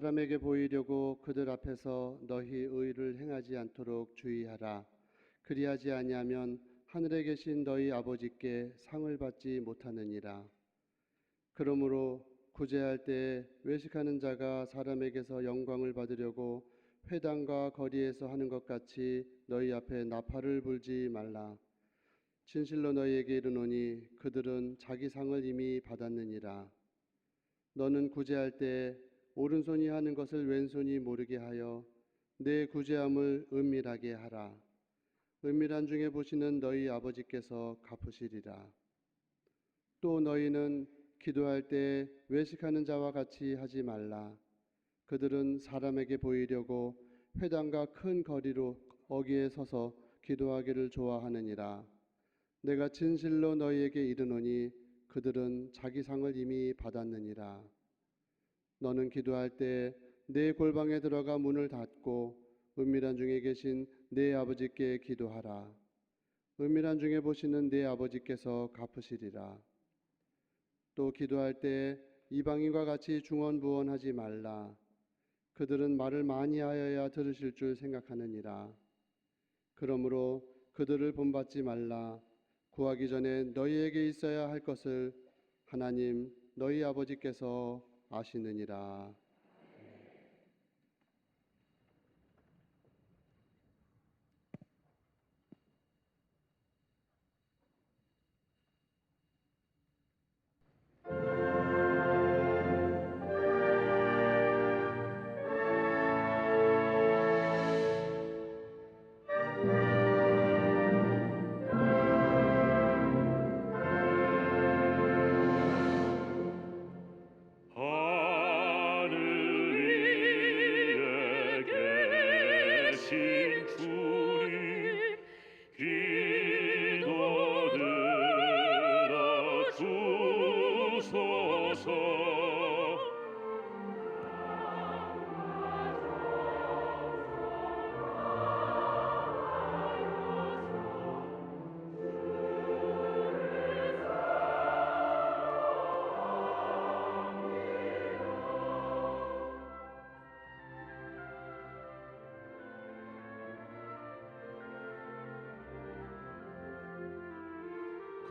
사람에게 보이려고 그들 앞에서 너희 의를 행하지 않도록 주의하라. 그리하지 아니하면 하늘에 계신 너희 아버지께 상을 받지 못하느니라. 그러므로 구제할 때 외식하는 자가 사람에게서 영광을 받으려고 회당과 거리에서 하는 것 같이 너희 앞에 나팔을 불지 말라. 진실로 너희에게 이르노니 그들은 자기 상을 이미 받았느니라. 너는 구제할 때 오른손이 하는 것을 왼손이 모르게 하여 내 구제함을 은밀하게 하라. 은밀한 중에 보시는 너희 아버지께서 갚으시리라. 또 너희는 기도할 때 외식하는 자와 같이 하지 말라. 그들은 사람에게 보이려고 회당과 큰 거리로 거기에 서서 기도하기를 좋아하느니라. 내가 진실로 너희에게 이르노니 그들은 자기 상을 이미 받았느니라. 너는 기도할 때 내 골방에 들어가 문을 닫고 은밀한 중에 계신 내 아버지께 기도하라. 은밀한 중에 보시는 내 아버지께서 갚으시리라. 또 기도할 때 이방인과 같이 중언부언하지 말라. 그들은 말을 많이 하여야 들으실 줄 생각하느니라. 그러므로 그들을 본받지 말라. 구하기 전에 너희에게 있어야 할 것을 하나님 너희 아버지께서 아시느니라.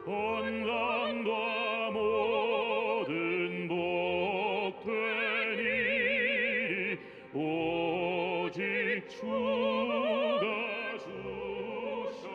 건강과 모든 복 되니 오직 주가 주셨네.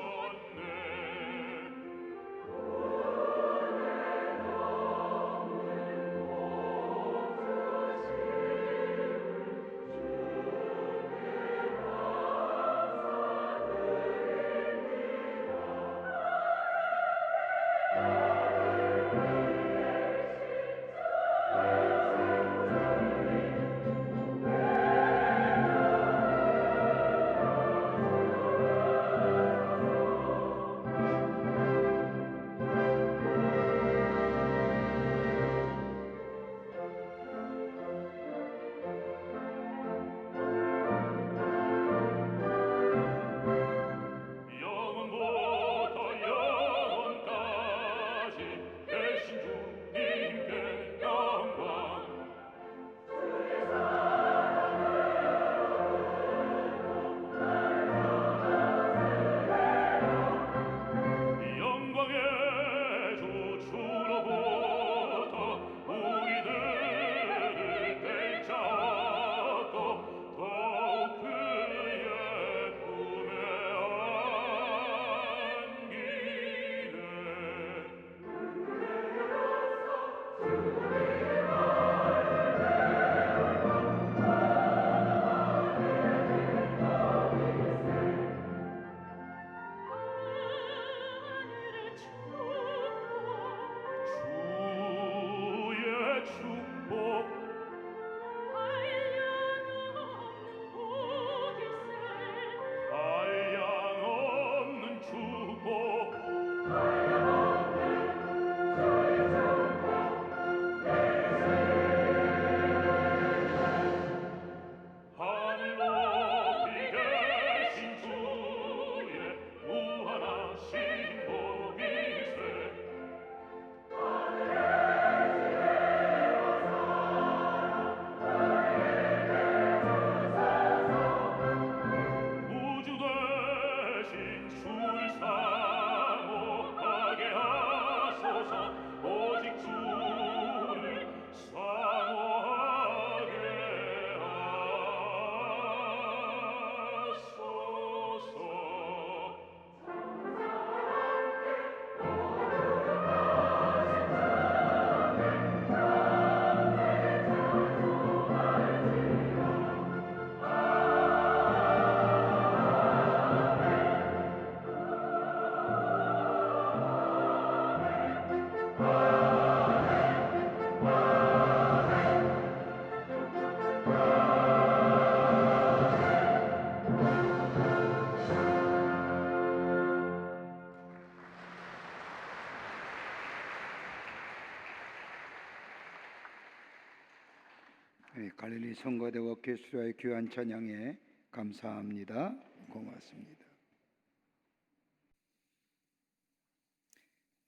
갈릴리 성가대와 개수라의 귀한 찬양에 감사합니다. 고맙습니다.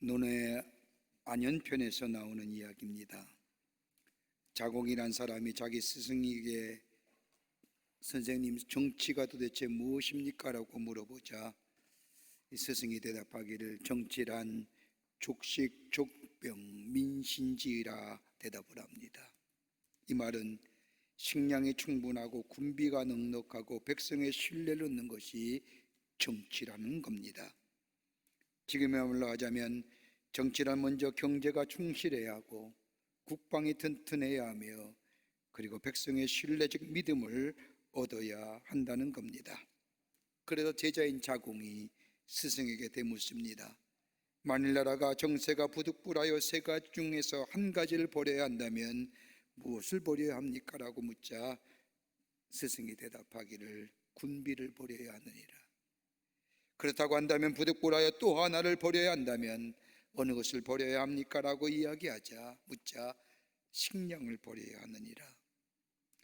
논의 안연편에서 나오는 이야기입니다. 자공이란 사람이 자기 스승에게 선생님, 정치가 도대체 무엇입니까? 라고 물어보자 이 스승이 대답하기를 정치란 족식, 족병, 민신지라 대답을 합니다. 이 말은 식량이 충분하고 군비가 넉넉하고 백성의 신뢰를 얻는 것이 정치라는 겁니다. 지금이야말로 하자면 정치란 먼저 경제가 충실해야 하고 국방이 튼튼해야 하며 그리고 백성의 신뢰적 믿음을 얻어야 한다는 겁니다. 그래서 제자인 자공이 스승에게 대묻습니다. 만일 나라가 정세가 부득불하여 세 가지 중에서 한 가지를 버려야 한다면 무엇을 버려야 합니까? 라고 묻자 스승이 대답하기를 군비를 버려야 하느니라. 그렇다고 한다면 부득불하여 또 하나를 버려야 한다면 어느 것을 버려야 합니까? 라고 묻자 식량을 버려야 하느니라.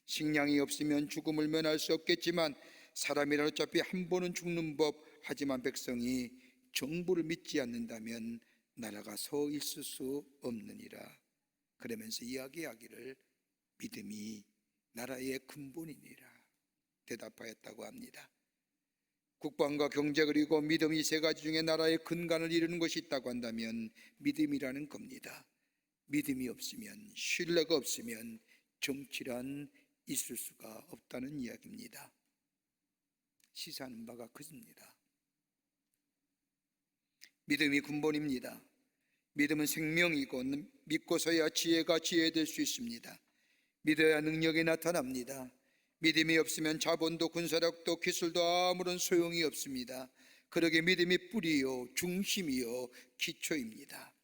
식량이 없으면 죽음을 면할 수 없겠지만 사람이란 어차피 한 번은 죽는 법. 하지만 백성이 정부를 믿지 않는다면 나라가 서 있을 수 없느니라. 그러면서 이야기하기를 믿음이 나라의 근본이니라 대답하였다고 합니다. 국방과 경제 그리고 믿음, 이 세 가지 중에 나라의 근간을 이루는 것이 있다고 한다면 믿음이라는 겁니다. 믿음이 없으면, 신뢰가 없으면 정치란 있을 수가 없다는 이야기입니다. 시사하는 바가 그습니다. 믿음이 근본입니다. 믿음은 생명이고 믿고서야 지혜가 지혜될 수 있습니다. 믿어야 능력이 나타납니다. 믿음이 없으면 자본도 군사력도 기술도 아무런 소용이 없습니다. 그러기에 믿음이 뿌리요 중심이요 기초입니다.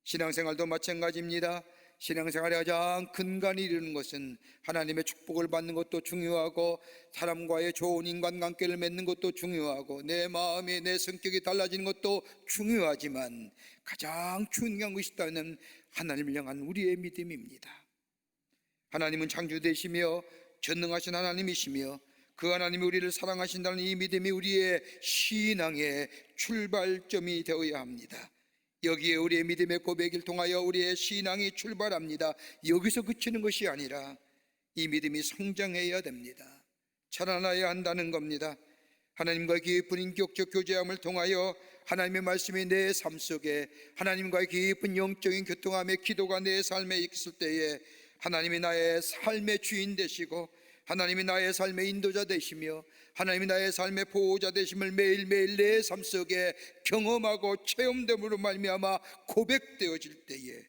신앙생활도 마찬가지입니다. 신앙생활의 가장 근간이 이루는 것은 하나님의 축복을 받는 것도 중요하고 사람과의 좋은 인간관계를 맺는 것도 중요하고 내 마음이 내 성격이 달라지는 것도 중요하지만 가장 중요한 것이 있다면 하나님을 향한 우리의 믿음입니다. 하나님은 창조되시며 전능하신 하나님이시며 그 하나님이 우리를 사랑하신다는 이 믿음이 우리의 신앙의 출발점이 되어야 합니다. 여기에 우리의 믿음의 고백을 통하여 우리의 신앙이 출발합니다. 여기서 그치는 것이 아니라 이 믿음이 성장해야 됩니다. 자라나야 한다는 겁니다. 하나님과의 깊은 인격적 교제함을 통하여 하나님의 말씀이 내 삶 속에 하나님과의 깊은 영적인 교통함의 기도가 내 삶에 있을 때에 하나님이 나의 삶의 주인 되시고 하나님이 나의 삶의 인도자 되시며 하나님이 나의 삶의 보호자 되심을 매일매일 내 삶 속에 경험하고 체험됨으로 말미암아 고백되어질 때에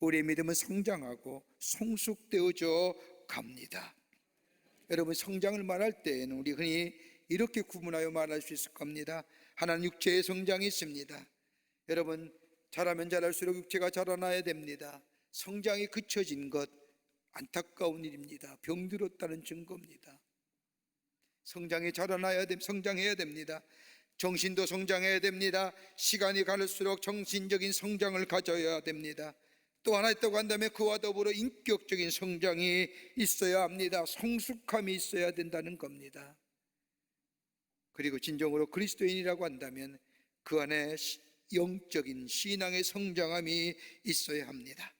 우리의 믿음은 성장하고 성숙되어져 갑니다. 여러분, 성장을 말할 때에는 우리 흔히 이렇게 구분하여 말할 수 있을 겁니다. 하나는 육체의 성장이 있습니다. 여러분, 자라면 자랄수록 육체가 자라나야 됩니다. 성장이 그쳐진 것 안타까운 일입니다. 병들었다는 증거입니다. 성장해야 됩니다. 정신도 성장해야 됩니다. 시간이 가를수록 정신적인 성장을 가져야 됩니다. 또 하나 있다고 한다면 그와 더불어 인격적인 성장이 있어야 합니다. 성숙함이 있어야 된다는 겁니다. 그리고 진정으로 그리스도인이라고 한다면 그 안에 영적인 신앙의 성장함이 있어야 합니다.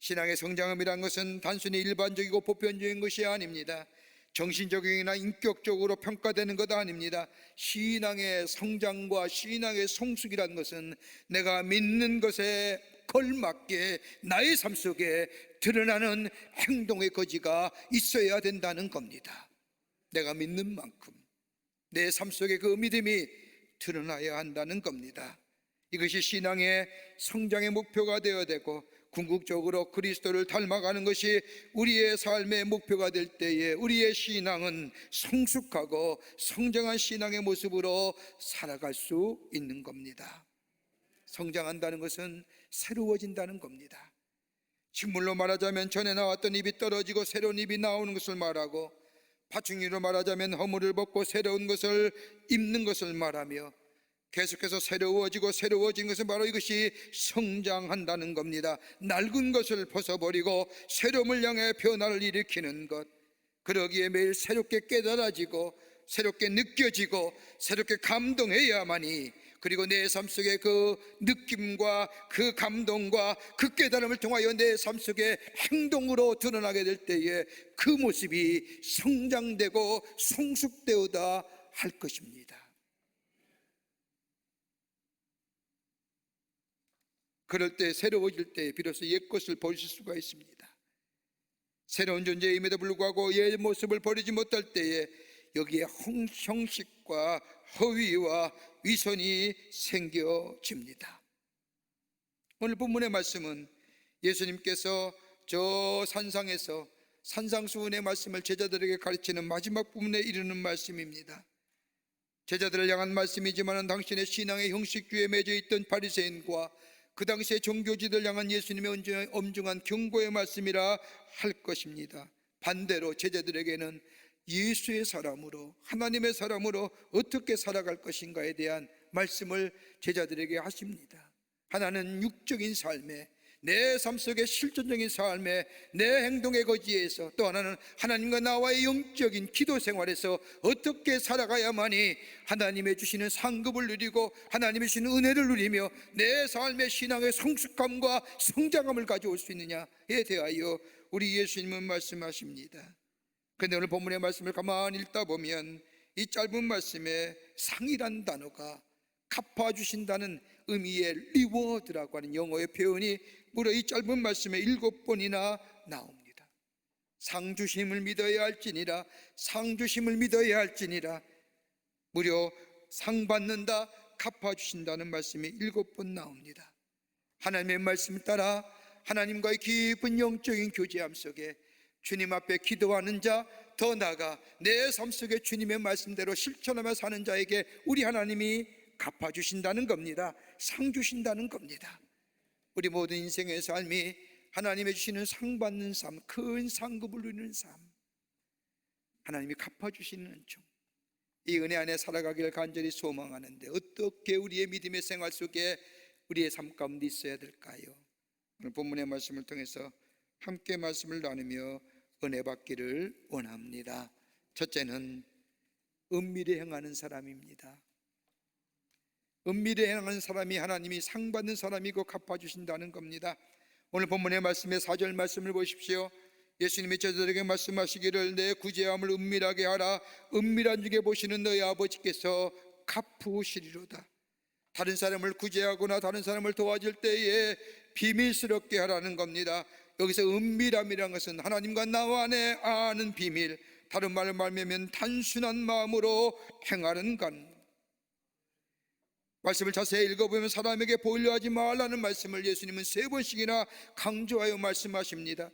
신앙의 성장함이란 것은 단순히 일반적이고 보편적인 것이 아닙니다. 정신적이나 인격적으로 평가되는 것 아닙니다. 신앙의 성장과 신앙의 성숙이란 것은 내가 믿는 것에 걸맞게 나의 삶 속에 드러나는 행동의 거지가 있어야 된다는 겁니다. 내가 믿는 만큼 내 삶 속에 그 믿음이 드러나야 한다는 겁니다. 이것이 신앙의 성장의 목표가 되어야 되고 궁극적으로 그리스도를 닮아가는 것이 우리의 삶의 목표가 될 때에 우리의 신앙은 성숙하고 성장한 신앙의 모습으로 살아갈 수 있는 겁니다. 성장한다는 것은 새로워진다는 겁니다. 식물로 말하자면 전에 나왔던 잎이 떨어지고 새로운 잎이 나오는 것을 말하고 파충류로 말하자면 허물을 벗고 새로운 것을 입는 것을 말하며 계속해서 새로워진 것은 바로 이것이 성장한다는 겁니다. 낡은 것을 벗어버리고 새로움을 향해 변화를 일으키는 것, 그러기에 매일 새롭게 깨달아지고 새롭게 느껴지고 새롭게 감동해야만이, 그리고 내 삶 속에 그 느낌과 그 감동과 그 깨달음을 통하여 내 삶 속에 행동으로 드러나게 될 때에 그 모습이 성장되고 성숙되어다 할 것입니다. 그럴 때, 새로워질 때 비로소 옛것을 버리실 수가 있습니다. 새로운 존재임에도 불구하고 옛 모습을 버리지 못할 때에 여기에 형식과 허위와 위선이 생겨집니다. 오늘 본문의 말씀은 예수님께서 저 산상에서 산상수훈의 말씀을 제자들에게 가르치는 마지막 부분에 이르는 말씀입니다. 제자들을 향한 말씀이지만 당신의 신앙의 형식주의에 맺어 있던 바리새인과 그 당시의 종교지들 향한 예수님의 엄중한 경고의 말씀이라 할 것입니다. 반대로 제자들에게는 예수의 사람으로, 하나님의 사람으로 어떻게 살아갈 것인가에 대한 말씀을 제자들에게 하십니다. 하나는 육적인 삶에, 내 삶 속의 실존적인 삶에, 내 행동의 거지에서, 또 하나는 하나님과 나와의 영적인 기도 생활에서 어떻게 살아가야만이 하나님의 주시는 상급을 누리고 하나님의 주시는 은혜를 누리며 내 삶의 신앙의 성숙함과 성장함을 가져올 수 있느냐에 대하여 우리 예수님은 말씀하십니다. 그런데 오늘 본문의 말씀을 가만히 읽다 보면 이 짧은 말씀에 상이란 단어가 갚아주신다는 의미의 리워드라고 하는 영어의 표현이 무려 이 짧은 말씀에 7번이나 나옵니다. 상 주심을 믿어야 할지니라, 상 주심을 믿어야 할지니라. 무려 상 받는다, 갚아주신다는 말씀이 7번 나옵니다. 하나님의 말씀을 따라 하나님과의 깊은 영적인 교제함 속에 주님 앞에 기도하는 자, 더 나아가 내 삶 속에 주님의 말씀대로 실천하며 사는 자에게 우리 하나님이 갚아주신다는 겁니다. 상 주신다는 겁니다. 우리 모든 인생의 삶이 하나님의 주시는 상 받는 삶, 큰 상급을 누리는 삶, 하나님이 갚아주시는 은총, 이 은혜 안에 살아가기를 간절히 소망하는데 어떻게 우리의 믿음의 생활 속에 우리의 삶 가운데 있어야 될까요? 오늘 본문의 말씀을 통해서 함께 말씀을 나누며 은혜 받기를 원합니다. 첫째는 은밀히 행하는 사람입니다. 은밀히 행하는 사람이 하나님이 상 받는 사람이고 갚아주신다는 겁니다. 오늘 본문의 말씀의 4절 말씀을 보십시오. 예수님이 제자들에게 말씀하시기를 내 구제함을 은밀하게 하라. 은밀한 중에 보시는 너희 아버지께서 갚으시리로다. 다른 사람을 구제하거나 다른 사람을 도와줄 때에 비밀스럽게 하라는 겁니다. 여기서 은밀함이라는 것은 하나님과 나와 안에 아는 비밀, 다른 말로 말하면 단순한 마음으로 행하는 것. 말씀을 자세히 읽어보면 사람에게 보이려 하지 말라는 말씀을 예수님은 3번씩이나 강조하여 말씀하십니다.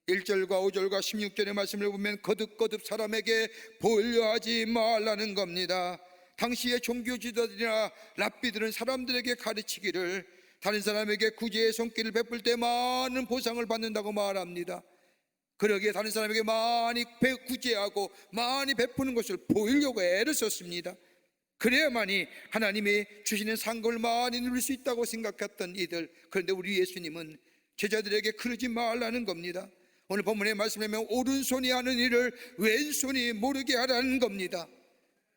1절과 5절과 16절의 말씀을 보면 거듭거듭 사람에게 보이려 하지 말라는 겁니다. 당시의 종교 지도자들이나 랍비들은 사람들에게 가르치기를 다른 사람에게 구제의 손길을 베풀 때 많은 보상을 받는다고 말합니다. 그러기에 다른 사람에게 많이 구제하고 많이 베푸는 것을 보이려고 애를 썼습니다. 그래야만이 하나님이 주시는 상급을 많이 누릴 수 있다고 생각했던 이들, 그런데 우리 예수님은 제자들에게 그러지 말라는 겁니다. 오늘 본문의 말씀에 보면 오른손이 하는 일을 왼손이 모르게 하라는 겁니다.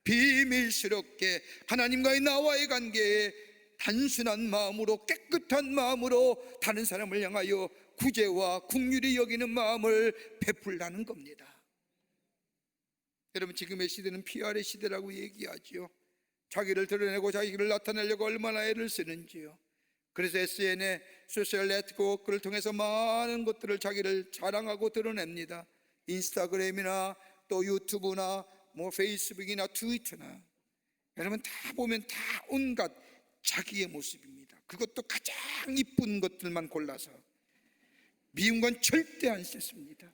비밀스럽게 하나님과의 나와의 관계에 단순한 마음으로, 깨끗한 마음으로 다른 사람을 향하여 구제와 긍휼히 여기는 마음을 베풀라는 겁니다. 여러분, 지금의 시대는 PR의 시대라고 얘기하지요. 자기를 드러내고 자기를 나타내려고 얼마나 애를 쓰는지요. 그래서 SNS에 소셜 네트워크를 통해서 많은 것들을 자기를 자랑하고 드러냅니다. 인스타그램이나 또 유튜브나 페이스북이나 트위터나, 여러분 다 보면 다 온갖 자기의 모습입니다. 그것도 가장 이쁜 것들만 골라서, 미운 건 절대 안 쓰습니다.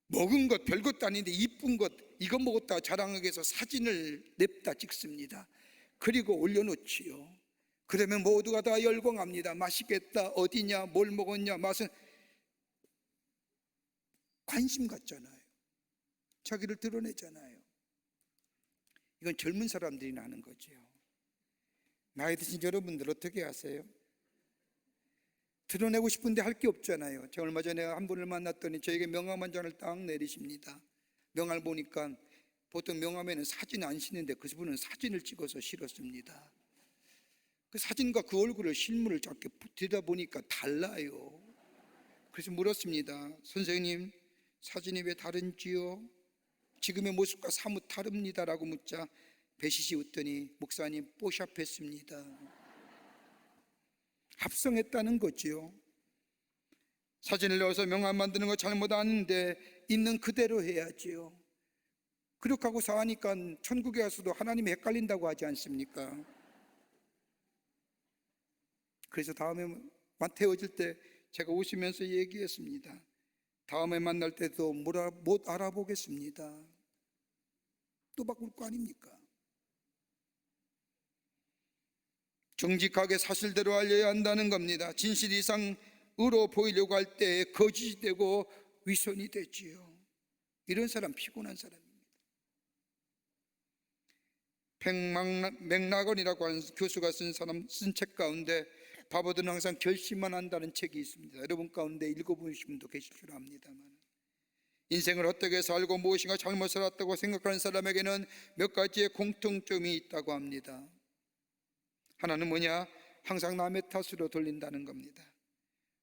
먹은 것 별것도 아닌데 이쁜 것 이거 먹었다 자랑하기 위해서 사진을 냅다 찍습니다. 그리고 올려놓지요. 그러면 모두가 다 열광합니다. 맛있겠다, 어디냐, 뭘 먹었냐, 맛은. 관심 갖잖아요. 자기를 드러내잖아요. 이건 젊은 사람들이 나는 거죠. 나이 드신 여러분들 어떻게 하세요? 드러내고 싶은데 할 게 없잖아요. 제가 얼마 전에 한 분을 만났더니 저에게 명함 한 장을 딱 내리십니다. 명함을 보니까 보통 명함에는 사진 안 싣는데 그분은 사진을 찍어서 실었습니다. 그 사진과 그 얼굴을 실물을 작게 들여다보니까 달라요. 그래서 물었습니다. 선생님, 사진이 왜 다른지요? 지금의 모습과 사뭇 다릅니다라고 묻자 배시시 웃더니 목사님 뽀샵했습니다. 합성했다는 거지요. 사진을 넣어서 명함 만드는 거 잘못 아는데 있는 그대로 해야지요. 그렇게 하고 사니까 천국에 가서도 하나님이 헷갈린다고 하지 않습니까? 그래서 다음에 태워질 때 제가 오시면서 얘기했습니다. 다음에 만날 때도 못 알아보겠습니다. 또 바꿀 거 아닙니까? 정직하게 사실대로 알려야 한다는 겁니다. 진실 이상으로 보이려고 할 때 거짓이 되고 위선이 되지요. 이런 사람 피곤한 사람입니다. 맥락원이라고 하는 교수가 쓴 책 가운데 바보들은 항상 결심만 한다는 책이 있습니다. 여러분 가운데 읽어보신 분도 계실 줄 압니다만, 인생을 어떻게 살고 무엇인가 잘못 살았다고 생각하는 사람에게는 몇 가지의 공통점이 있다고 합니다. 하나는 뭐냐? 항상 남의 탓으로 돌린다는 겁니다.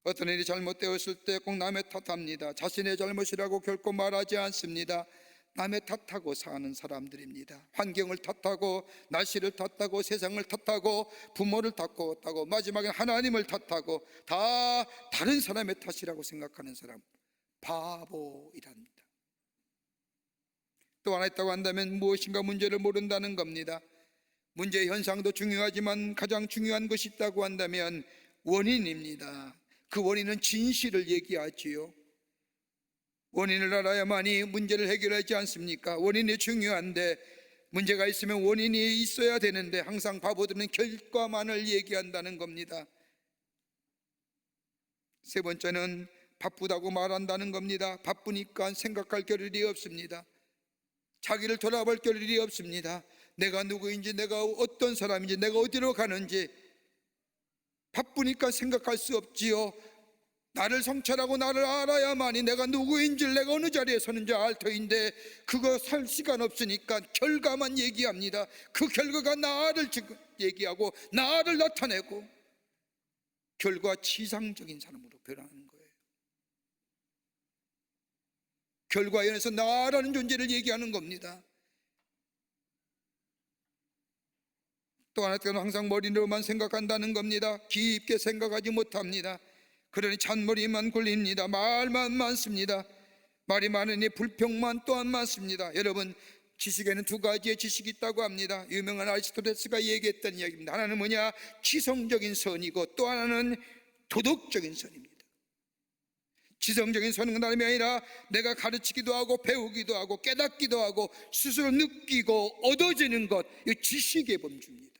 어떤 일이 잘못되었을 때 꼭 남의 탓합니다. 자신의 잘못이라고 결코 말하지 않습니다. 남의 탓하고 사는 사람들입니다. 환경을 탓하고, 날씨를 탓하고, 세상을 탓하고, 부모를 탓하고, 마지막에 하나님을 탓하고, 다 다른 사람의 탓이라고 생각하는 사람, 바보이랍니다. 또 하나 있다고 한다면 무엇인가 문제를 모른다는 겁니다. 문제의 현상도 중요하지만 가장 중요한 것이 있다고 한다면 원인입니다. 그 원인은 진실을 얘기하지요. 원인을 알아야만이 문제를 해결하지 않습니까? 원인이 중요한데, 문제가 있으면 원인이 있어야 되는데 항상 바보들은 결과만을 얘기한다는 겁니다. 세 번째는 바쁘다고 말한다는 겁니다. 바쁘니까 생각할 겨를이 없습니다. 자기를 돌아볼 겨를이 없습니다. 내가 누구인지, 내가 어떤 사람인지, 내가 어디로 가는지 바쁘니까 생각할 수 없지요. 나를 성찰하고 나를 알아야만이 내가 누구인지, 내가 어느 자리에 서는지 알 터인데 그거 살 시간 없으니까 결과만 얘기합니다. 그 결과가 나를 얘기하고 나를 나타내고 결과 치상적인 사람으로 변하는 거예요. 결과에 의해서 나라는 존재를 얘기하는 겁니다. 또 하나는 항상 머리로만 생각한다는 겁니다. 깊게 생각하지 못합니다. 그러니 잔머리만 굴립니다. 말만 많습니다. 말이 많으니 불평만 또한 많습니다. 여러분, 지식에는 두 가지의 지식이 있다고 합니다. 유명한 아리스토텔레스가 얘기했던 이야기입니다. 하나는 뭐냐? 지성적인 선이고 또 하나는 도덕적인 선입니다. 지성적인 선은 다름이 아니라 내가 가르치기도 하고 배우기도 하고 깨닫기도 하고 스스로 느끼고 얻어지는 것, 이 지식의 범주입니다.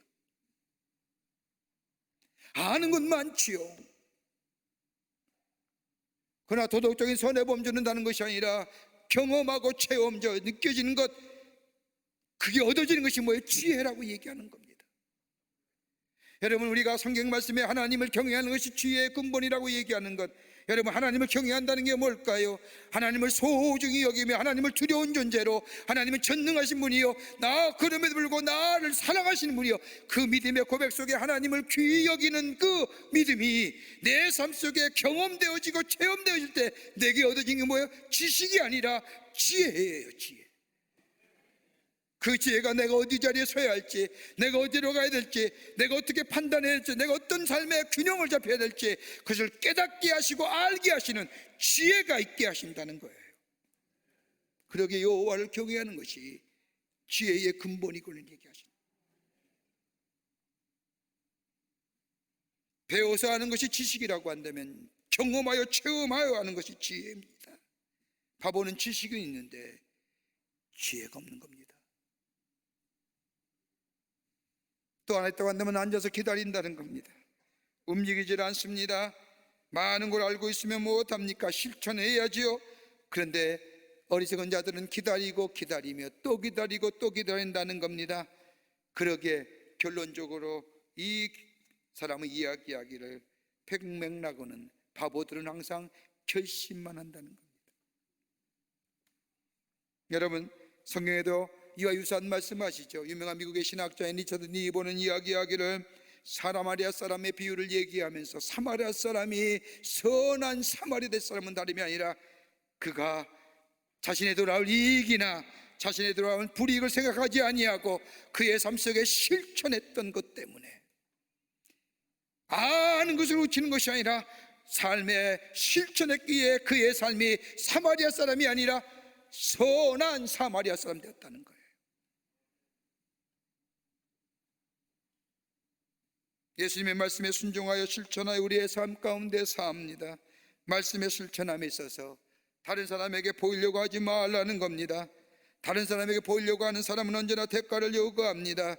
아는 건 많지요. 그러나 도덕적인 선의 범주는 다른 것이 아니라 경험하고 체험적 느껴지는 것, 그게 얻어지는 것이 뭐예요? 지혜라고 얘기하는 겁니다. 여러분, 우리가 성경 말씀에 하나님을 경외하는 것이 지혜의 근본이라고 얘기하는 것, 여러분, 하나님을 경외한다는 게 뭘까요? 하나님을 소중히 여기며 하나님을 두려운 존재로, 하나님은 전능하신 분이요, 그럼에도 불구하고 나를 사랑하시는 분이요, 그 믿음의 고백 속에 하나님을 귀히 여기는 그 믿음이 내 삶 속에 경험되어지고 체험되어질 때 내게 얻어진 게 뭐예요? 지식이 아니라 지혜예요. 지혜. 그 지혜가 내가 어디 자리에 서야 할지, 내가 어디로 가야 될지, 내가 어떻게 판단해야 할지, 내가 어떤 삶의 균형을 잡혀야 될지, 그것을 깨닫게 하시고 알게 하시는 지혜가 있게 하신다는 거예요. 그러기에 여호와를 경외하는 것이 지혜의 근본이고는 얘기하십니다. 배워서 하는 것이 지식이라고 한다면 경험하여 체험하여 하는 것이 지혜입니다. 바보는 지식은 있는데 지혜가 없는 겁니다. 또 하나 있다고 한다면 앉아서 기다린다는 겁니다. 움직이질 않습니다. 많은 걸 알고 있으면 무엇합니까? 실천해야지요. 그런데 어리석은 자들은 기다리고 기다리며 또 기다리고 또 기다린다는 겁니다. 그러기에 결론적으로 이 사람의 이야기하기를 백맥락어는 바보들은 항상 결심만 한다는 겁니다. 여러분, 성경에도 이와 유사한 말씀하시죠. 유명한 미국의 신학자인 리처드 니보는 이야기하기를 사마리아 사람의 비유를 얘기하면서 사마리아 사람이 선한 사마리아 사람은 다름이 아니라 그가 자신의 돌아올 이익이나 자신의 돌아올 불이익을 생각하지 아니하고 그의 삶 속에 실천했던 것 때문에 아는 것을 우치는 것이 아니라 삶에 실천했기에 그의 삶이 사마리아 사람이 아니라 선한 사마리아 사람 되었다는 거예요. 예수님의 말씀에 순종하여 실천하여 우리의 삶 가운데 사합니다. 말씀에 실천함에 있어서 다른 사람에게 보이려고 하지 말라는 겁니다. 다른 사람에게 보이려고 하는 사람은 언제나 대가를 요구합니다.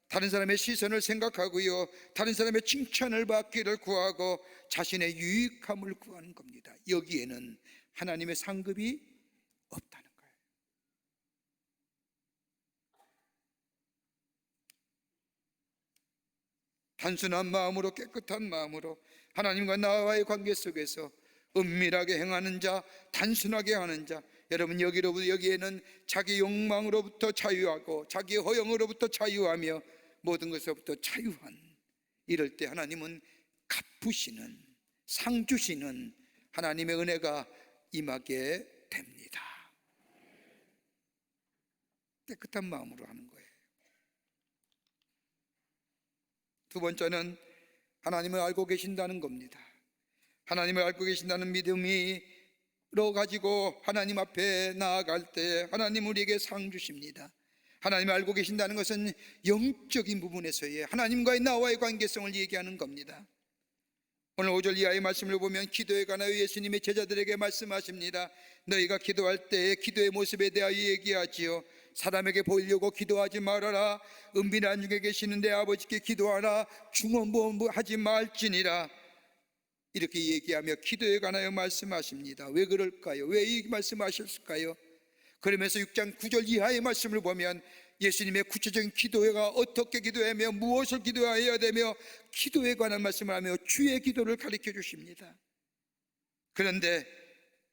다른 사람의 시선을 생각하고요, 다른 사람의 칭찬을 받기를 구하고 자신의 유익함을 구하는 겁니다. 여기에는 하나님의 상급이 없다는 거예요. 단순한 마음으로, 깨끗한 마음으로 하나님과 나와의 관계 속에서 은밀하게 행하는 자, 단순하게 하는 자, 여러분 여기에는 자기 욕망으로부터 자유하고 자기 허영으로부터 자유하며 모든 것으로부터 자유한, 이럴 때 하나님은 갚으시는, 상 주시는 하나님의 은혜가 임하게 됩니다. 깨끗한 마음으로 하는 거예요. 두 번째는 하나님을 알고 계신다는 겁니다. 하나님을 알고 계신다는 믿음으로 가지고 하나님 앞에 나아갈 때 하나님 우리에게 상 주십니다. 하나님을 알고 계신다는 것은 영적인 부분에서의 하나님과의 나와의 관계성을 얘기하는 겁니다. 오늘 5절 이하의 말씀을 보면 기도에 관하여 예수님이 제자들에게 말씀하십니다. 너희가 기도할 때의 기도의 모습에 대하여 얘기하지요. 사람에게 보이려고 기도하지 말아라. 은밀한 중에 계시는 내 아버지께 기도하라. 중언부언하지 말지니라. 이렇게 얘기하며 기도에 관하여 말씀하십니다. 왜 그럴까요? 왜 이 말씀하셨을까요? 그러면서 6장 9절 이하의 말씀을 보면 예수님의 구체적인 기도가 어떻게 기도하며 무엇을 기도해야 되며 기도에 관한 말씀을 하며 주의 기도를 가르쳐 주십니다. 그런데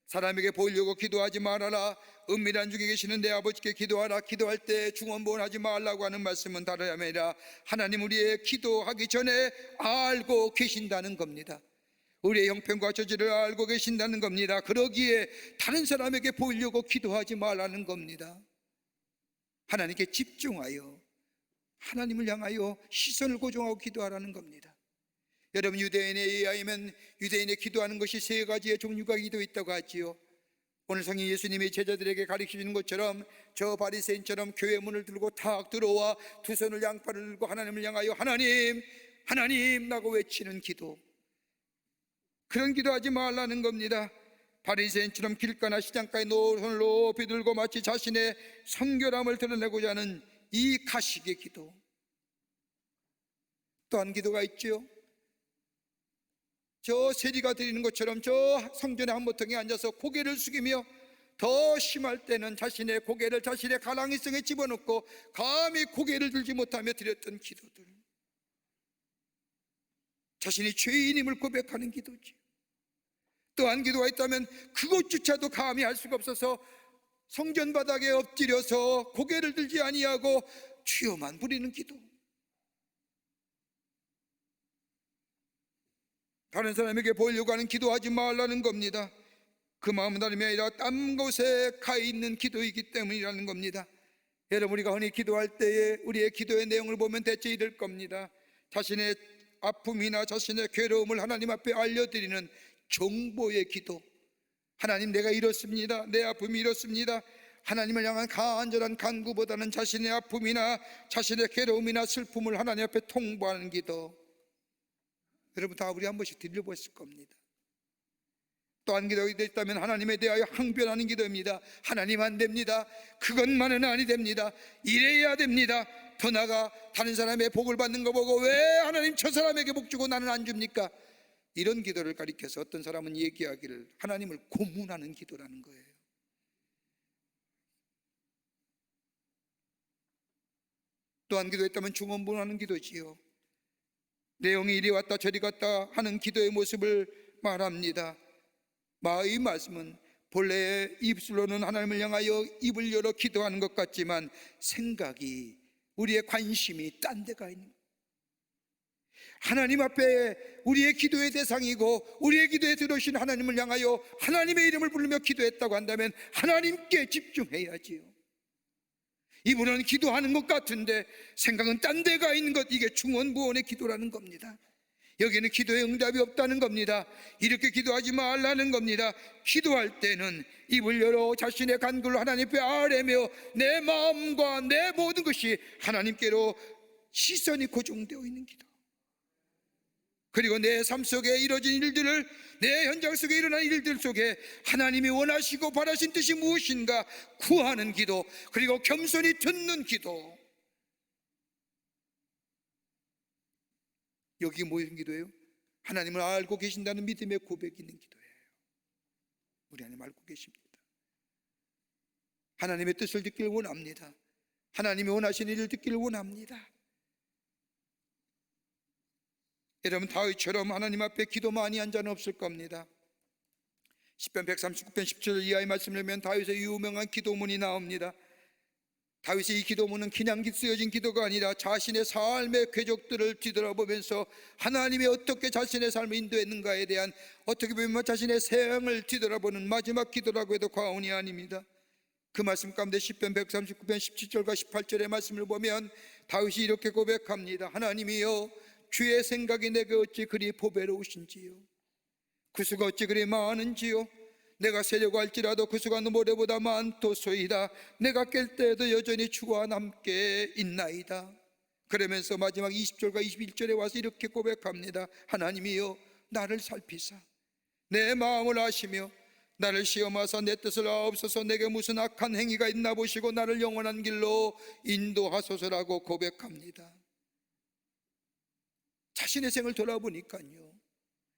사람에게 보이려고 기도하지 말아라. 은밀한 중에 계시는 내 아버지께 기도하라. 기도할 때 중언부언하지 말라고 하는 말씀은 다름이 아니라 하나님 우리의 기도하기 전에 알고 계신다는 겁니다. 우리의 형편과 처지를 알고 계신다는 겁니다. 그러기에 다른 사람에게 보이려고 기도하지 말라는 겁니다. 하나님께 집중하여 하나님을 향하여 시선을 고정하고 기도하라는 겁니다. 여러분, 유대인에 의하면 유대인의 기도하는 것이 세 가지의 종류가 기도 있다고 하지요. 오늘 성인 예수님이 제자들에게 가르치시는 것처럼 저 바리새인처럼 교회 문을 들고 탁 들어와 두 손을 양팔을 들고 하나님을 향하여 하나님 하나님 라고 외치는 기도, 그런 기도하지 말라는 겁니다. 바리새인처럼 길가나 시장가에 손을 높이 들고 마치 자신의 성결함을 드러내고자 하는 이 가식의 기도. 또 한 기도가 있죠. 저 세리가 드리는 것처럼 저 성전의 한모퉁이에 앉아서 고개를 숙이며 더 심할 때는 자신의 고개를 자신의 가랑이성에 집어넣고 감히 고개를 들지 못하며 드렸던 기도들, 자신이 죄인임을 고백하는 기도지. 또 한 기도가 있다면 그것조차도 감히 할 수가 없어서 성전 바닥에 엎드려서 고개를 들지 아니하고 주여만 부리는 기도. 다른 사람에게 보이려고 하는 기도하지 말라는 겁니다. 그 마음은 다름이 아니라 딴 곳에 가 있는 기도이기 때문이라는 겁니다. 여러분, 우리가 흔히 기도할 때에 우리의 기도의 내용을 보면 대체 이럴 겁니다. 자신의 아픔이나 자신의 괴로움을 하나님 앞에 알려드리는 정보의 기도. 하나님, 내가 이렇습니다. 내 아픔이 이렇습니다. 하나님을 향한 간절한 간구보다는 자신의 아픔이나 자신의 괴로움이나 슬픔을 하나님 앞에 통보하는 기도. 여러분, 다 우리 한 번씩 들려보실 겁니다. 또 한 기도가 있다면 하나님에 대하여 항변하는 기도입니다. 하나님, 안 됩니다. 그것만은 아니 됩니다. 이래야 됩니다. 더 나아가 다른 사람의 복을 받는 거 보고 왜 하나님 저 사람에게 복 주고 나는 안 줍니까? 이런 기도를 가리켜서 어떤 사람은 얘기하기를 하나님을 고문하는 기도라는 거예요. 또 한 기도했다면 중언부언하는 기도지요. 내용이 이리 왔다 저리 갔다 하는 기도의 모습을 말합니다. 이 말씀은 본래 입술로는 하나님을 향하여 입을 열어 기도하는 것 같지만 생각이, 우리의 관심이 딴 데가 있는 거예요. 하나님 앞에 우리의 기도의 대상이고 우리의 기도에 들어오신 하나님을 향하여 하나님의 이름을 부르며 기도했다고 한다면 하나님께 집중해야지요. 이분은 기도하는 것 같은데 생각은 딴 데가 있는 것, 이게 중언부언의 기도라는 겁니다. 여기는 기도의 응답이 없다는 겁니다. 이렇게 기도하지 말라는 겁니다. 기도할 때는 입을 열어 자신의 간구를 하나님 앞에 아뢰며 내 마음과 내 모든 것이 하나님께로 시선이 고정되어 있는 기도, 그리고 내 삶 속에 이루어진 일들을, 내 현장 속에 일어난 일들 속에 하나님이 원하시고 바라신 뜻이 무엇인가 구하는 기도, 그리고 겸손히 듣는 기도. 여기 무슨 기도예요? 하나님을 알고 계신다는 믿음의 고백이 있는 기도예요. 우리 하나님 알고 계십니다. 하나님의 뜻을 듣기를 원합니다. 하나님이 원하시는 일을 듣기를 원합니다. 여러분, 다윗처럼 하나님 앞에 기도 많이 한 자는 없을 겁니다. 시편 139편 17절 이하의 말씀을 보면 다윗의 유명한 기도문이 나옵니다. 다윗의 이 기도문은 그냥 쓰여진 기도가 아니라 자신의 삶의 궤적들을 뒤돌아보면서 하나님이 어떻게 자신의 삶을 인도했는가에 대한, 어떻게 보면 자신의 생을 뒤돌아보는 마지막 기도라고 해도 과언이 아닙니다. 그 말씀 가운데 시편 139편 17절과 18절의 말씀을 보면 다윗이 이렇게 고백합니다. 하나님이여, 주의 생각이 내게 어찌 그리 보배로우신지요, 그 수가 어찌 그리 많은지요. 내가 세려고 할지라도 그 수가 모래보다 많도소이다. 내가 깰 때에도 여전히 주와 함께 있나이다. 그러면서 마지막 20절과 21절에 와서 이렇게 고백합니다. 하나님이여, 나를 살피사 내 마음을 아시며 나를 시험하사 내 뜻을 아옵소서. 내게 무슨 악한 행위가 있나 보시고 나를 영원한 길로 인도하소서라고 고백합니다. 자신의 생을 돌아보니까요,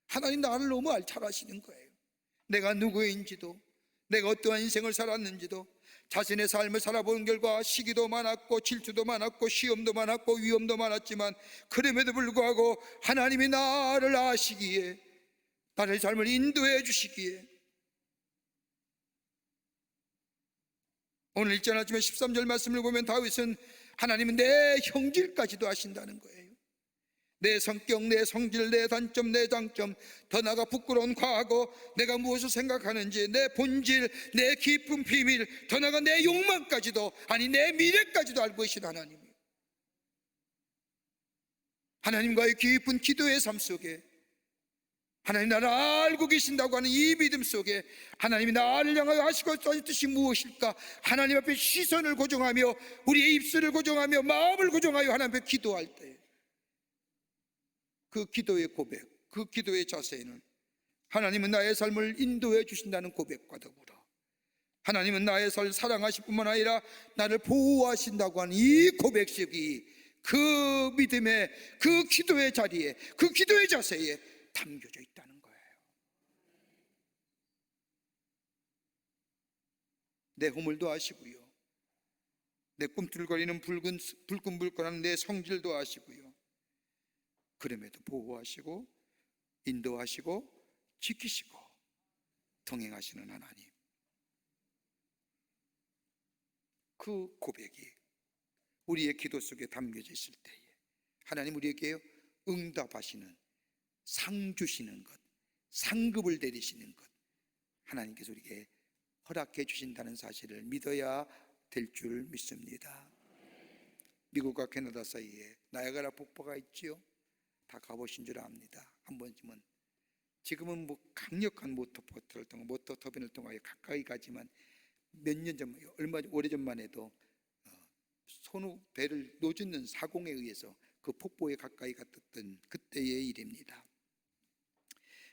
하나님 나를 너무 잘 아시는 거예요. 내가 누구인지도, 내가 어떠한 인생을 살았는지도, 자신의 삶을 살아본 결과 시기도 많았고 질투도 많았고 시험도 많았고 위험도 많았지만 그럼에도 불구하고 하나님이 나를 아시기에, 나의 삶을 인도해 주시기에, 오늘 일전 아침에 13절 말씀을 보면 다윗은 하나님은 내 형질까지도 아신다는 거예요. 내 성격, 내 성질, 내 단점, 내 장점, 더 나아가 부끄러운 과거, 내가 무엇을 생각하는지, 내 본질, 내 깊은 비밀, 더 나아가 내 욕망까지도, 아니 내 미래까지도 알고 계신 하나님이에요. 하나님과의 깊은 기도의 삶 속에 하나님 나를 알고 계신다고 하는 이 믿음 속에 하나님이 나를 향하여 하시고 하신 뜻이 무엇일까, 하나님 앞에 시선을 고정하며 우리의 입술을 고정하며 마음을 고정하여 하나님 앞에 기도할 때 그 기도의 고백, 그 기도의 자세는 하나님은 나의 삶을 인도해 주신다는 고백과 더불어 하나님은 나의 삶을 사랑하실 뿐만 아니라 나를 보호하신다고 하는 이 고백식이 그 믿음의, 그 기도의 자리에, 그 기도의 자세에 담겨져 있다는 거예요. 내 허물도 아시고요, 내 꿈틀거리는 불끈불끈한 내 성질도 아시고요, 그럼에도 보호하시고 인도하시고 지키시고 동행하시는 하나님, 그 고백이 우리의 기도 속에 담겨져 있을 때에 하나님 우리에게 응답하시는, 상 주시는 것, 상급을 내리시는 것, 하나님께서 우리에게 허락해 주신다는 사실을 믿어야 될 줄 믿습니다. 미국과 캐나다 사이에 나야가라 폭포가 있지요. 다 가보신 줄 압니다. 한 번쯤은. 지금은 뭐 강력한 모터보트를 통해, 모터터빈을 통하여 가까이 가지만 몇 년 전, 얼마 오래전만 해도 손우 배를 노젓는 사공에 의해서 그 폭포에 가까이 갔던 그때의 일입니다.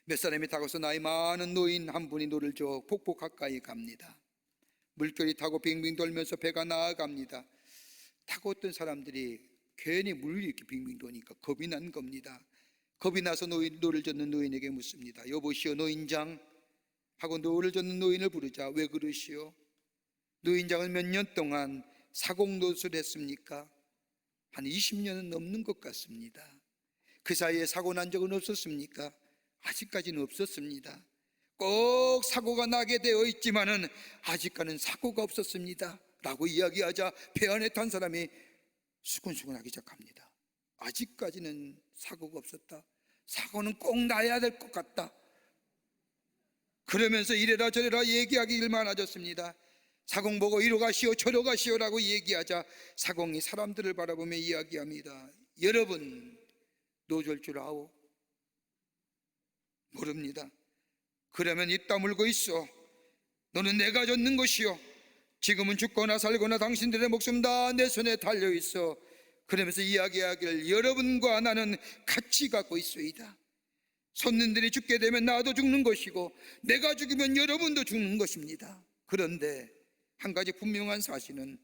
몇 사람이 타고서 나이 많은 노인 한 분이 노를 저 폭포 가까이 갑니다. 물결이 타고 빙빙 돌면서 배가 나아갑니다. 타고 어떤 사람들이 괜히 물이 이렇게 빙빙 도니까 겁이 난 겁니다. 겁이 나서 노를 젓는 노인에게 묻습니다. 여보시오 노인장 하고 노를 젓는 노인을 부르자 왜 그러시오? 노인장은 몇 년 동안 사공노릇을 했습니까? 한 20년은 넘는 것 같습니다. 그 사이에 사고 난 적은 없었습니까? 아직까지는 없었습니다. 꼭 사고가 나게 되어 있지만은 아직까지는 사고가 없었습니다 라고 이야기하자 배 안에 탄 사람이 수근수근하기 시작합니다. 아직까지는 사고가 없었다. 사고는 꼭 나야 될 것 같다. 그러면서 이래라 저래라 얘기하기 많아졌습니다. 사공 보고 이로 가시오 저로 가시오라고 얘기하자 사공이 사람들을 바라보며 이야기합니다. 여러분 노절 줄 아오? 모릅니다. 그러면 입 다물고 있어. 너는 내가 줬는 것이요 지금은 죽거나 살거나 당신들의 목숨 다 내 손에 달려 있어. 그러면서 이야기하기를 여러분과 나는 같이 갖고 있소이다. 손님들이 죽게 되면 나도 죽는 것이고 내가 죽으면 여러분도 죽는 것입니다. 그런데 한 가지 분명한 사실은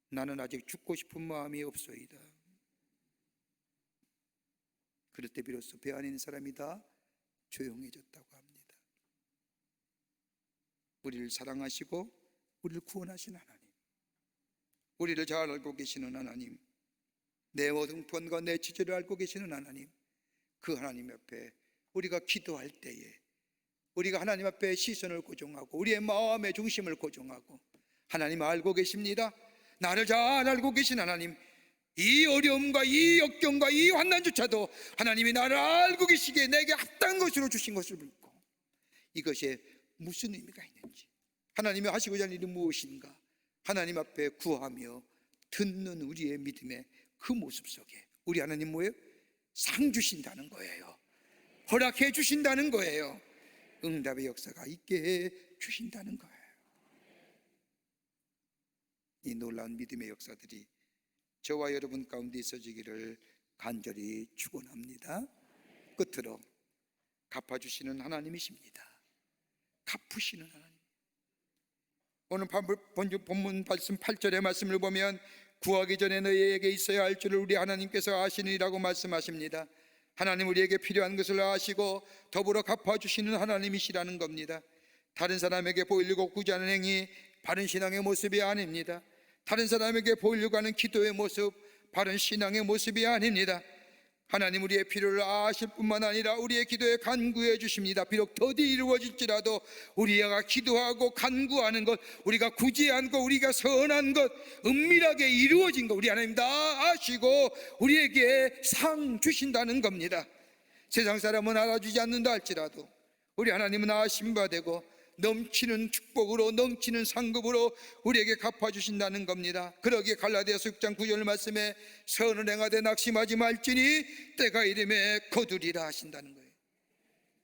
나는 아직 죽고 싶은 마음이 없소이다. 그럴 때 비로소 배 안에 있는 사람이 다 조용해졌다고 합니다. 우리를 사랑하시고 우리를 구원하신 하나님, 우리를 잘 알고 계시는 하나님, 내 모든 편과 내 지체를 알고 계시는 하나님, 그 하나님 앞에 우리가 기도할 때에 우리가 하나님 앞에 시선을 고정하고 우리의 마음의 중심을 고정하고 하나님 알고 계십니다. 나를 잘 알고 계신 하나님, 이 어려움과 이 역경과 이 환난조차도 하나님이 나를 알고 계시기에 내게 합당한 것으로 주신 것을 믿고 이것이 무슨 의미가 있는지, 하나님이 하시고자 하는 일이 무엇인가 하나님 앞에 구하며 듣는 우리의 믿음의 그 모습 속에 우리 하나님 뭐예요? 상 주신다는 거예요. 허락해 주신다는 거예요. 응답의 역사가 있게 해 주신다는 거예요. 이 놀라운 믿음의 역사들이 저와 여러분 가운데 있어지기를 간절히 축원합니다. 끝으로 갚아주시는 하나님이십니다. 갚으시는 하나님. 오늘 본문 말씀 8절의 말씀을 보면 구하기 전에 너희에게 있어야 할 줄을 우리 하나님께서 아시느니라고 말씀하십니다. 하나님 우리에게 필요한 것을 아시고 더불어 갚아주시는 하나님이시라는 겁니다. 다른 사람에게 보이려고 구제하는 행위 바른 신앙의 모습이 아닙니다. 다른 사람에게 보이려고 하는 기도의 모습 바른 신앙의 모습이 아닙니다. 하나님 우리의 필요를 아실 뿐만 아니라 우리의 기도에 간구해 주십니다. 비록 더디 이루어질지라도 우리가 기도하고 간구하는 것, 우리가 구제한 것, 우리가 선한 것, 은밀하게 이루어진 것 우리 하나님 다 아시고 우리에게 상 주신다는 겁니다. 세상 사람은 알아주지 않는다 할지라도 우리 하나님은 아신 바 되고 넘치는 축복으로 넘치는 상급으로 우리에게 갚아주신다는 겁니다. 그러기에 갈라디아서 6장 9절 말씀에 선을 행하되 낙심하지 말지니 때가 이름에 거두리라 하신다는 거예요.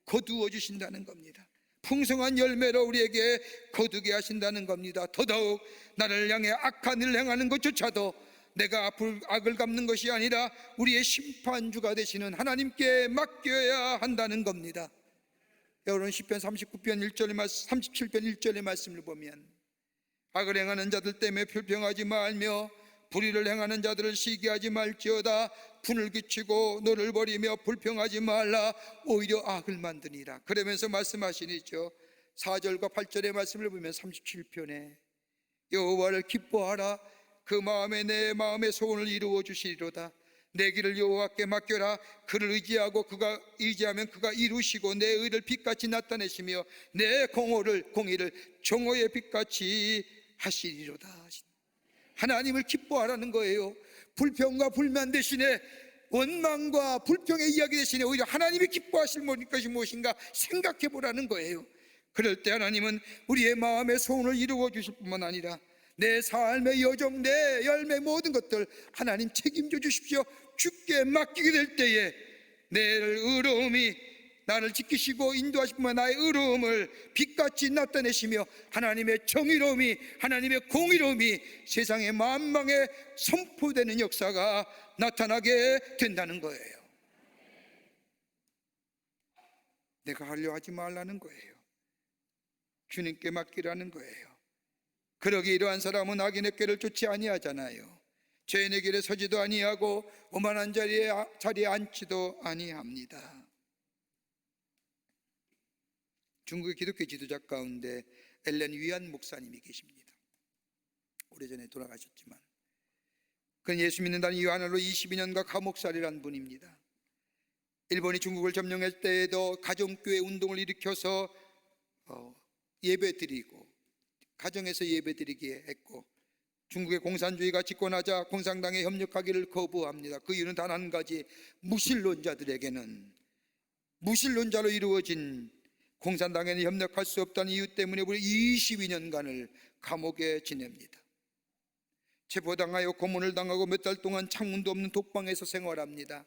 거두어 주신다는 겁니다. 풍성한 열매로 우리에게 거두게 하신다는 겁니다. 더더욱 나를 향해 악한 일을 행하는 것조차도 내가 악을 갚는 것이 아니라 우리의 심판주가 되시는 하나님께 맡겨야 한다는 겁니다. 여러분 시편 39편 1절의 말씀, 37편 1절의 말씀을 보면 악을 행하는 자들 때문에 불평하지 말며 불의를 행하는 자들을 시기하지 말지어다. 분을 끼치고 너를 버리며 불평하지 말라. 오히려 악을 만드니라. 그러면서 말씀하시니죠. 4절과 8절의 말씀을 보면 37편에 여호와를 기뻐하라. 그 마음에 내 마음의 소원을 이루어 주시리로다. 내 길을 여호와께 맡겨라. 그를 의지하고 그가 의지하면 그가 이루시고 내 의를 빛같이 나타내시며 내 공의를 정오의 빛같이 하시리로다. 하나님을 기뻐하라는 거예요. 불평과 불만 대신에 원망과 불평의 이야기 대신에 오히려 하나님이 기뻐하실 것이 무엇인가 생각해 보라는 거예요. 그럴 때 하나님은 우리의 마음의 소원을 이루어 주실 뿐만 아니라 내 삶의 여정, 내 열매 모든 것들 하나님 책임져 주십시오. 주께 맡기게 될 때에 내 의로움이 나를 지키시고 인도하실 뿐만 나의 의로움을 빛같이 나타내시며 하나님의 정의로움이 하나님의 공의로움이 세상의 만방에 선포되는 역사가 나타나게 된다는 거예요. 내가 하려 하지 말라는 거예요. 주님께 맡기라는 거예요. 그러기 이러한 사람은 악인의 꾀를 쫓지 아니하잖아요. 죄인의 길에 서지도 아니하고 오만한 자리에 앉지도 아니합니다. 중국의 기독교 지도자 가운데 엘렌 위안 목사님이 계십니다. 오래전에 돌아가셨지만 그는 예수 믿는다는 이유 하나로 22년간 감옥살이란 분입니다. 일본이 중국을 점령할 때에도 가정교회 운동을 일으켜서 예배드리고 가정에서 예배드리게 했고, 중국의 공산주의가 집권하자 공산당에 협력하기를 거부합니다. 그 이유는 단 한 가지, 무신론자들에게는, 무신론자로 이루어진 공산당에는 협력할 수 없다는 이유 때문에 무려 22년간을 감옥에 지냅니다. 체포당하여 고문을 당하고 몇 달 동안 창문도 없는 독방에서 생활합니다.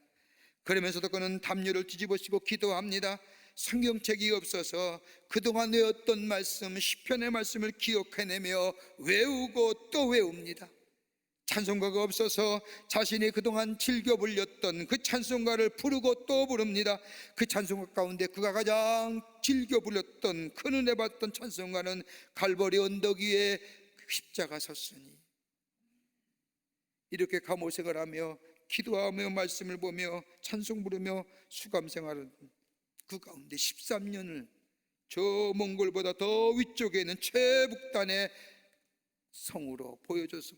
그러면서도 그는 담요를 뒤집어쓰고 기도합니다. 성경책이 없어서 그동안 외웠던 말씀, 시편의 말씀을 기억해내며 외우고 또 외웁니다. 찬송가가 없어서 자신이 그동안 즐겨 불렸던 그 찬송가를 부르고 또 부릅니다. 그 찬송가 가운데 그가 가장 즐겨 불렸던, 큰 은혜 받던 찬송가는 갈보리 언덕 위에 십자가 섰으니. 이렇게 감옥생활을 하며 기도하며 말씀을 보며 찬송 부르며 수감생활은 그 가운데 13년을 저 몽골보다 더 위쪽에 있는 최북단의 성으로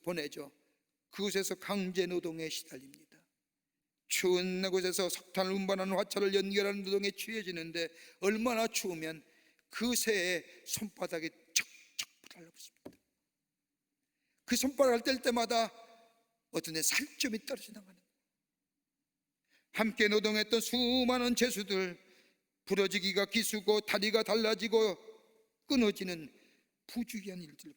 보내죠. 그곳에서 강제노동에 시달립니다. 추운 곳에서 석탄을 운반하는 화차를 연결하는 노동에 취해지는데, 얼마나 추우면 그 새에 손바닥이 척척 달라붙습니다. 그 손바닥을 뗄 때마다 어떤 애 살점이 떨어져 나가는, 함께 노동했던 수많은 죄수들 부러지기가 기수고 다리가 달라지고 끊어지는 부주의한 일들,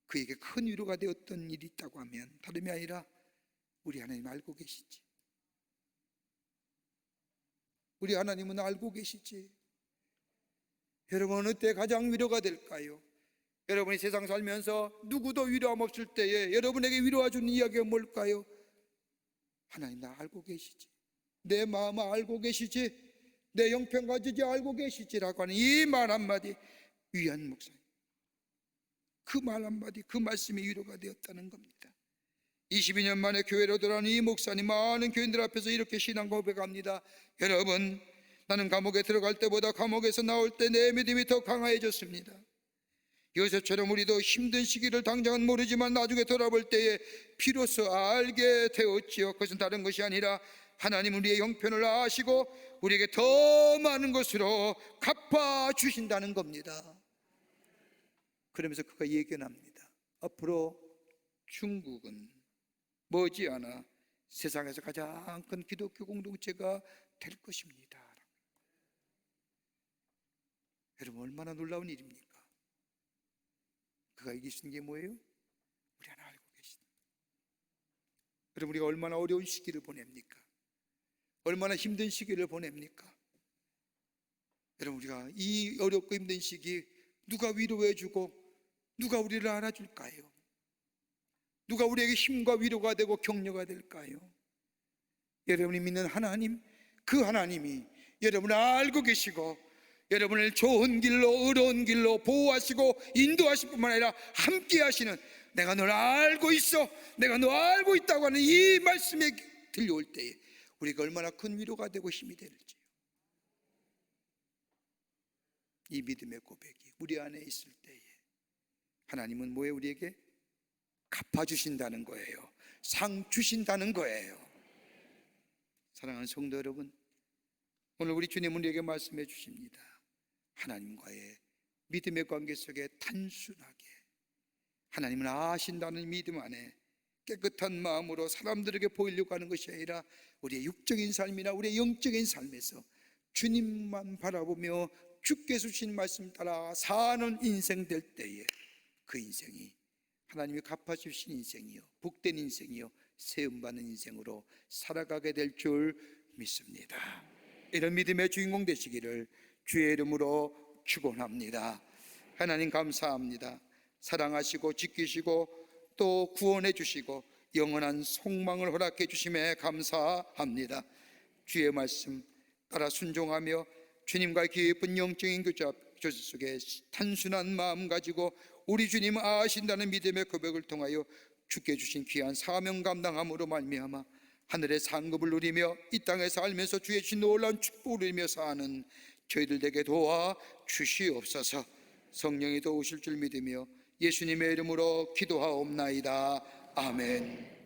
그에게 큰 위로가 되었던 일이 있다고 하면 다름이 아니라 우리 하나님 알고 계시지? 우리 하나님은 알고 계시지? 여러분, 어느 때 가장 위로가 될까요? 여러분이 세상 살면서 누구도 위로함 없을 때에 여러분에게 위로해 주는 이야기가 뭘까요? 하나님 나 알고 계시지? 내 마음을 알고 계시지? 내 형편까지 알고 계시지라고 하는 이 말 한마디, 위안 목사님, 그 말 한마디, 그 말씀이 위로가 되었다는 겁니다. 22년 만에 교회로 돌아온 이 목사님, 많은 교인들 앞에서 이렇게 신앙 고백합니다. 여러분, 나는 감옥에 들어갈 때보다 감옥에서 나올 때 내 믿음이 더 강해졌습니다. 요셉처럼 우리도 힘든 시기를 당장은 모르지만 나중에 돌아볼 때에 비로소 알게 되었지요. 그것은 다른 것이 아니라 하나님은 우리의 형편을 아시고 우리에게 더 많은 것으로 갚아주신다는 겁니다. 그러면서 그가 예견합니다. 앞으로 중국은 머지않아 세상에서 가장 큰 기독교 공동체가 될 것입니다. 여러분, 얼마나 놀라운 일입니까? 그가 이기신 게 뭐예요? 우리 하나 알고 계시다. 여러분, 우리가 얼마나 어려운 시기를 보냅니까? 얼마나 힘든 시기를 보냅니까? 여러분, 우리가 이 어렵고 힘든 시기 누가 위로해주고 누가 우리를 알아줄까요? 누가 우리에게 힘과 위로가 되고 격려가 될까요? 여러분이 믿는 하나님, 그 하나님이 여러분을 알고 계시고 여러분을 좋은 길로, 의로운 길로 보호하시고 인도하실 뿐만 아니라 함께 하시는, 내가 널 알고 있어, 내가 너 알고 있다고 하는 이 말씀이 들려올 때에 우리가 얼마나 큰 위로가 되고 힘이 되는지요. 이 믿음의 고백이 우리 안에 있을 때에 하나님은 뭐에 우리에게 갚아주신다는 거예요. 상 주신다는 거예요. 사랑하는 성도 여러분, 오늘 우리 주님은 우리에게 말씀해 주십니다. 하나님과의 믿음의 관계 속에 단순하게 하나님을 아신다는 믿음 안에 깨끗한 마음으로 사람들에게 보이려고 하는 것이 아니라 우리의 육적인 삶이나 우리의 영적인 삶에서 주님만 바라보며 주께 주신 말씀 따라 사는 인생 될 때에 그 인생이 하나님이 갚아주신 인생이요, 복된 인생이요, 세움받는 인생으로 살아가게 될 줄 믿습니다. 이런 믿음의 주인공 되시기를 주의 이름으로 축원합니다. 하나님 감사합니다. 사랑하시고 지키시고 또 구원해 주시고 영원한 속망을 허락해 주심에 감사합니다. 주의 말씀 따라 순종하며 주님과의 깊은 영적인 교제 속에 단순한 마음 가지고 우리 주님 아신다는 믿음의 고백을 통하여 주께 주신 귀한 사명 감당함으로 말미암아 하늘의 상급을 누리며 이 땅에 살면서 주의 주신 놀라운 축복을 누리며 사는 저희들 되게 도와 주시옵소서. 성령이 도우실 줄 믿으며 예수님의 이름으로 기도하옵나이다. 아멘.